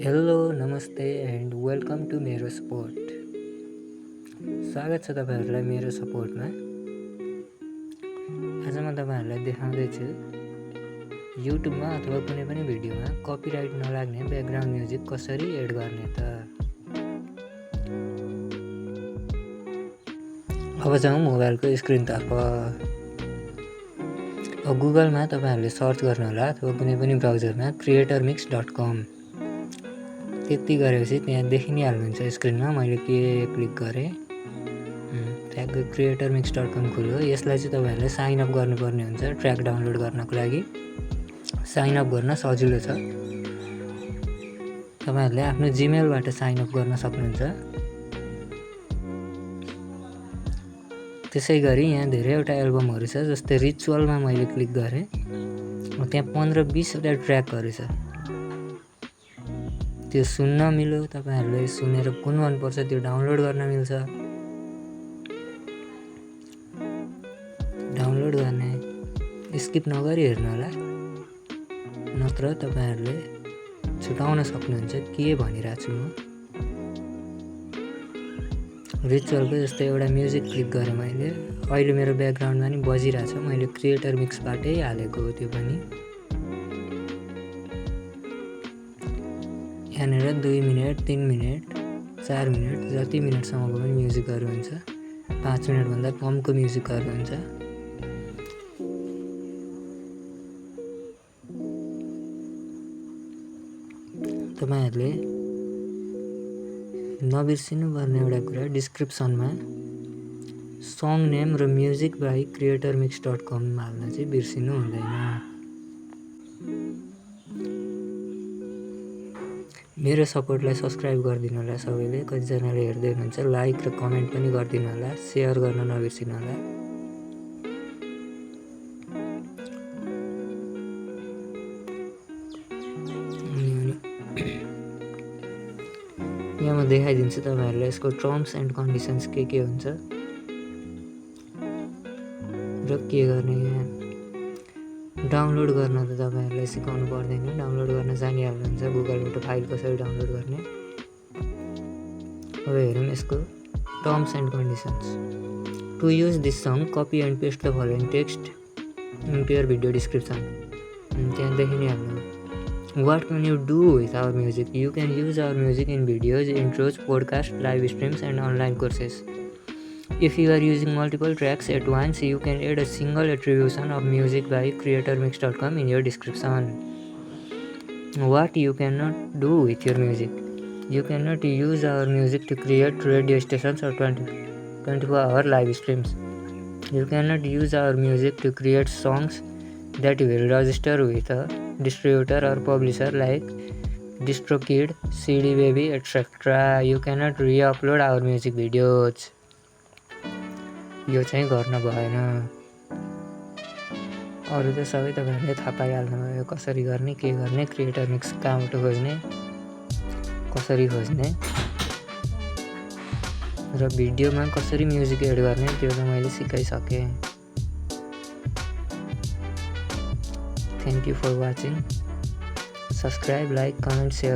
Hello नमस्ते and welcome to मेरो support. स्वागत छ तपाईहरुलाई मेरो सपोर्टमा। आज म तपाईहरुलाई देखाउँदैछु युट्युबमा अथवा कुनै पनि भिडियोमा कपिराइट नलाग्ने ब्याकग्राउन्ड म्युजिक कसरी एड गर्ने त। अब जाउँ मोबाइलको स्क्रिनतर्फ। गुगलमा तपाईहरुले सर्च गर्नुहोला अथवा कुनै पनि ब्राउजरमा creatormix.com। त्यति गरेपछि त्यहाँ देखि नै हाल्नुहुन्छ स्क्रिनमा। मैले के क्लिक गरे ट्र्याक creatormix.com खुल्यो। यसलाई चाहिँ तपाईहरुले साइन अप गर्नुपर्ने हुन्छ ट्र्याक डाउनलोड गर्नको लागि। साइन अप गर्न सजिलो छ। तपाईहरुले आफ्नो जीमेलबाट साइन अप गर्न सक्नुहुन्छ। त्यसैगरी यहाँ धेरैवटा एल्बमहरु छ, जस्तै रिचुअलमा मैले क्लिक गरे। त्यहाँ 15-20 वटा ट्र्याकहरु छ। त्यो सुन्न मिल्यो, तपाईहरुले सुनेर कुन मन पर्छ त्यो डाउनलोड गर्न मिल्छ। डाउनलोड गर्ने स्किप नगरी हेर्नु होला, नत्र तपाईहरुले छुटाउन सक्नुहुन्छ के भनिरहेको छु म। रिचुअलको जस्तै एउटा म्युजिक क्लिक गरे मैले। अहिले मेरो ब्याकग्राउन्डमा नि बजिरहेछ, मैले क्रिएटर मिक्सबाटै हालेको हो। त्यो पनि यहाँनिर 2 मिनेट 3 मिनेट 4 मिनेट जति मिनेटसम्मको पनि म्युजिकहरु हुन्छ। 5 मिनेट भन्दा कमको म्युजिकहरु हुन्छ। तपाईहरुले नबिर्सिनु पर्ने एउटा कुरा, डिस्क्रिप्सनमा सङ नेम र म्युजिक बाइ creatormix.com हाल्न चाहिँ बिर्सिनु हुँदैन। मेरो सपोर्टलाई सब्स्क्राइब गरिदिनु होला सबैले। कतिजनाले हेर्दै हुनुहुन्छ, लाइक र कमेन्ट पनि गरिदिनु होला, शेयर गर्न नबिर्सिनु होला। यहाँ म देखाइदिन्छु तपाईहरुलाई यसको टर्म्स एन्ड कन्डिसन्स के हुन्छ र के गर्ने। डाउनलोड गर्न त तपाईहरुलाई सिकाउनु पर्दैन, डाउनलोड गर्न जानिहाल्नुहुन्छ गुगलबाट फाइल कसरी डाउनलोड गर्ने। अब हेरौँ यसको terms and conditions. To use this सङ copy and paste the following text into your video description. त्यहाँ देखि नै हाल्नु। What can you do with our music? You can use our music in videos, intros, podcasts, live streams, and online courses. If you are using multiple tracks at once, you can add a single attribution of music by creatormix.com in your description. What you cannot do with your music? You cannot use our music to create radio stations or 24-hour live streams. You cannot use our music to create songs that will register with a distributor or publisher like DistroKid, CD Baby, etc. You cannot re-upload our music videos. यो चाहिँ गर्न भएन। अरु त सबै तपाईहरुले थाहा पाइहाल्नुभयो कसरी गर्ने, के गर्ने, क्रिएटर मिक्स कहाँबाट खोज्ने, कसरी खोज्ने र भिडियोमा कसरी म्युजिक एड गर्ने त्यो त मैले सिकाइसके। Thank you for watching. Subscribe, like, comment, share.